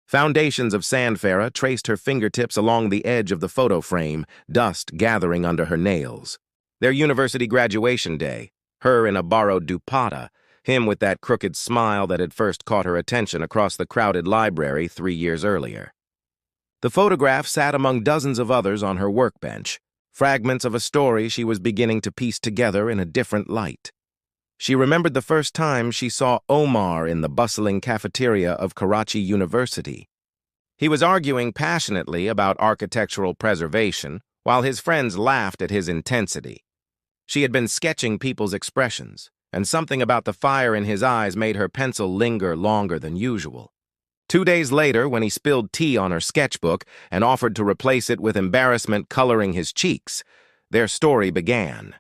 Foundations of sand. Farah traced her fingertips along the edge of the photo frame, dust gathering under her nails. Their university graduation day, her in a borrowed dupatta, him with that crooked smile that had first caught her attention across the crowded library 3 years earlier. The photograph sat among dozens of others on her workbench, fragments of a story she was beginning to piece together in a different light. She remembered the first time she saw Omar in the bustling cafeteria of Karachi University. He was arguing passionately about architectural preservation, while his friends laughed at his intensity. She had been sketching people's expressions, and something about the fire in his eyes made her pencil linger longer than usual. 2 days later, when he spilled tea on her sketchbook and offered to replace it with embarrassment coloring his cheeks, their story began.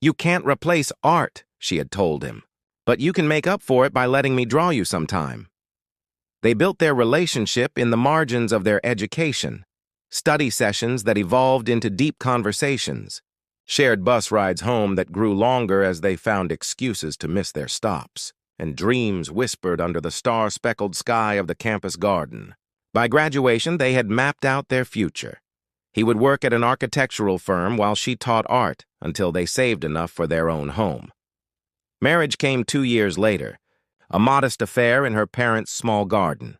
"You can't replace art," she had told him, "but you can make up for it by letting me draw you sometime." They built their relationship in the margins of their education, study sessions that evolved into deep conversations, shared bus rides home that grew longer as they found excuses to miss their stops, and dreams whispered under the star-speckled sky of the campus garden. By graduation, they had mapped out their future. He would work at an architectural firm while she taught art until they saved enough for their own home. Marriage came 2 years later, a modest affair in her parents' small garden.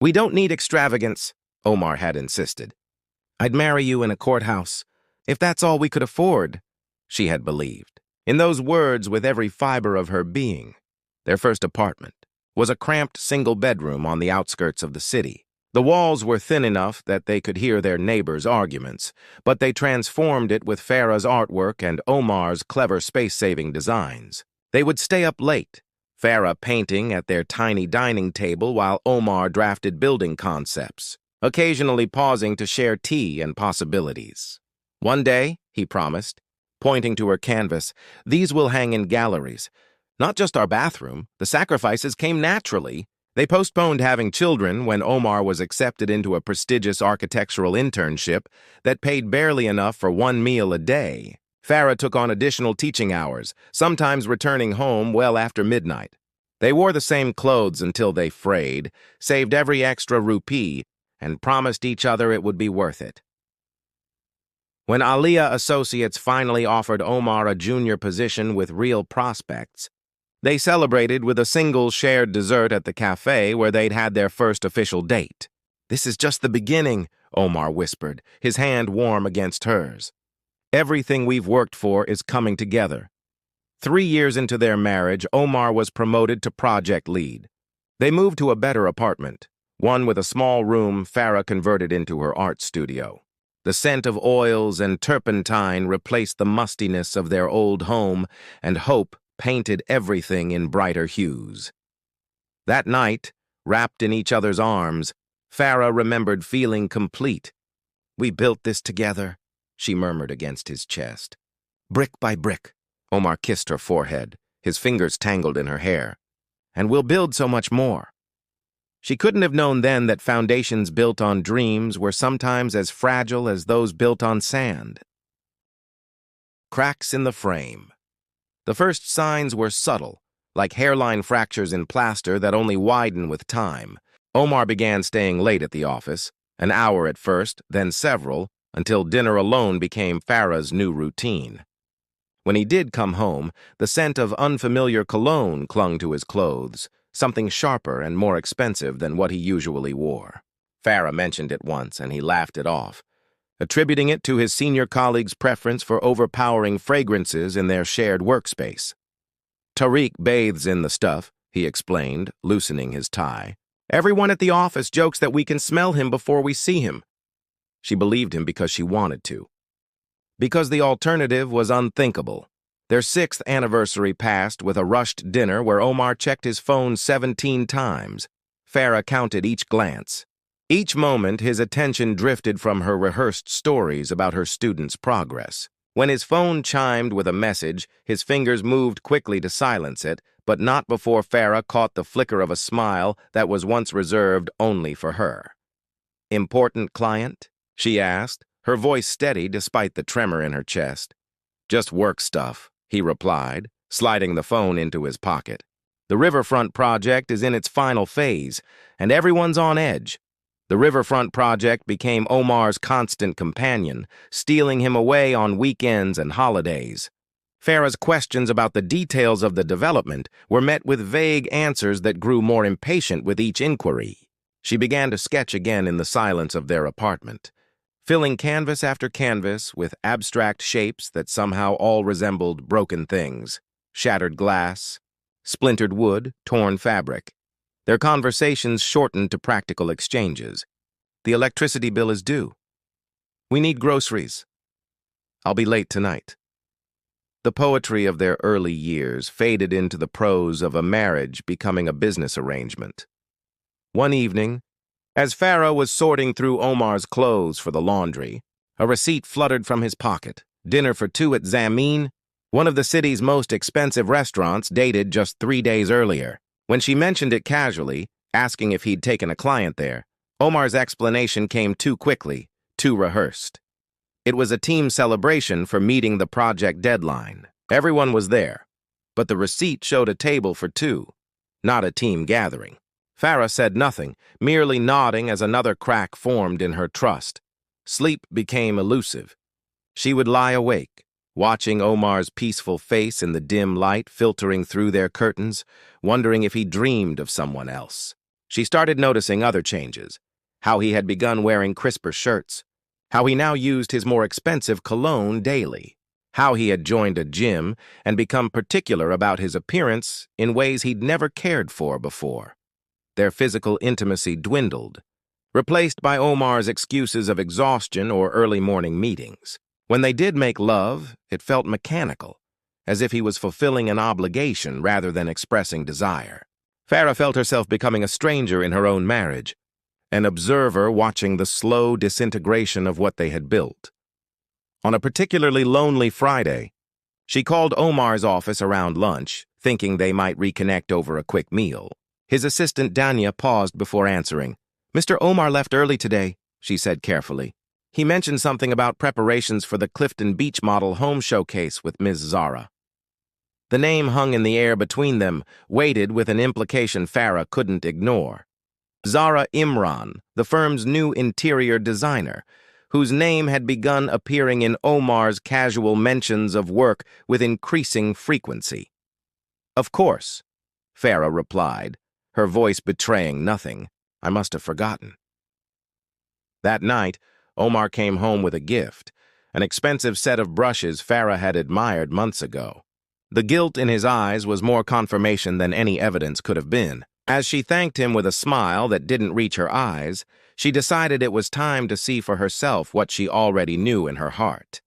"We don't need extravagance," Omar had insisted. "I'd marry you in a courthouse, if that's all we could afford," she had believed. In those words, with every fiber of her being. Their first apartment was a cramped single bedroom on the outskirts of the city. The walls were thin enough that they could hear their neighbors' arguments, but they transformed it with Farah's artwork and Omar's clever space-saving designs. They would stay up late, Farah painting at their tiny dining table while Omar drafted building concepts, occasionally pausing to share tea and possibilities. "One day," he promised, pointing to her canvas, "these will hang in galleries. Not just our bathroom. The sacrifices came naturally." They postponed having children when Omar was accepted into a prestigious architectural internship that paid barely enough for 1 meal a day. Farah took on additional teaching hours, sometimes returning home well after midnight. They wore the same clothes until they frayed, saved every extra rupee, and promised each other it would be worth it. When Aliyah Associates finally offered Omar a junior position with real prospects, they celebrated with a single shared dessert at the cafe where they'd had their first official date. "This is just the beginning," Omar whispered, his hand warm against hers. "Everything we've worked for is coming together." 3 years into their marriage, Omar was promoted to project lead. They moved to a better apartment, one with a small room Farah converted into her art studio. The scent of oils and turpentine replaced the mustiness of their old home, and hope painted everything in brighter hues. That night, wrapped in each other's arms, Farah remembered feeling complete. "We built this together," she murmured against his chest. "Brick by brick." Omar kissed her forehead, his fingers tangled in her hair. "And we'll build so much more." She couldn't have known then that foundations built on dreams were sometimes as fragile as those built on sand. Cracks in the frame. The first signs were subtle, like hairline fractures in plaster that only widen with time. Omar began staying late at the office, an hour at first, then several, until dinner alone became Farah's new routine. When he did come home, the scent of unfamiliar cologne clung to his clothes, something sharper and more expensive than what he usually wore. Farah mentioned it once, and he laughed it off, attributing it to his senior colleague's preference for overpowering fragrances in their shared workspace. "Tariq bathes in the stuff," he explained, loosening his tie. "Everyone at the office jokes that we can smell him before we see him." She believed him because she wanted to. Because the alternative was unthinkable. Their 6th anniversary passed with a rushed dinner where Omar checked his phone 17 times. Farah counted each glance. Each moment, his attention drifted from her rehearsed stories about her students' progress. When his phone chimed with a message, his fingers moved quickly to silence it, but not before Farah caught the flicker of a smile that was once reserved only for her. "Important client?" she asked, her voice steady despite the tremor in her chest. "Just work stuff," he replied, sliding the phone into his pocket. "The riverfront project is in its final phase, and everyone's on edge. The riverfront project became Omar's constant companion, stealing him away on weekends and holidays. Farah's questions about the details of the development were met with vague answers that grew more impatient with each inquiry. She began to sketch again in the silence of their apartment, filling canvas after canvas with abstract shapes that somehow all resembled broken things: shattered glass, splintered wood, torn fabric. Their conversations shortened to practical exchanges. "The electricity bill is due. We need groceries. I'll be late tonight." The poetry of their early years faded into the prose of a marriage becoming a business arrangement. One evening, as Farah was sorting through Omar's clothes for the laundry, a receipt fluttered from his pocket. Dinner for two at Zamin, one of the city's most expensive restaurants, dated just 3 days earlier. When she mentioned it casually, asking if he'd taken a client there, Omar's explanation came too quickly, too rehearsed. It was a team celebration for meeting the project deadline. Everyone was there, but the receipt showed a table for two, not a team gathering. Farah said nothing, merely nodding as another crack formed in her trust. Sleep became elusive. She would lie awake, watching Omar's peaceful face in the dim light filtering through their curtains, wondering if he dreamed of someone else. She started noticing other changes: how he had begun wearing crisper shirts, how he now used his more expensive cologne daily, how he had joined a gym and become particular about his appearance in ways he'd never cared for before. Their physical intimacy dwindled, replaced by Omar's excuses of exhaustion or early morning meetings. When they did make love, it felt mechanical, as if he was fulfilling an obligation rather than expressing desire. Farah felt herself becoming a stranger in her own marriage, an observer watching the slow disintegration of what they had built. On a particularly lonely Friday, she called Omar's office around lunch, thinking they might reconnect over a quick meal. His assistant Danya paused before answering. "Mr. Omar left early today," she said carefully. "He mentioned something about preparations for the Clifton Beach model home showcase with Ms. Zara." The name hung in the air between them, weighted with an implication Farah couldn't ignore. Zara Imran, the firm's new interior designer, whose name had begun appearing in Omar's casual mentions of work with increasing frequency. "Of course," Farah replied, her voice betraying nothing. "I must have forgotten." That night, Omar came home with a gift, an expensive set of brushes Farah had admired months ago. The guilt in his eyes was more confirmation than any evidence could have been. As she thanked him with a smile that didn't reach her eyes, she decided it was time to see for herself what she already knew in her heart.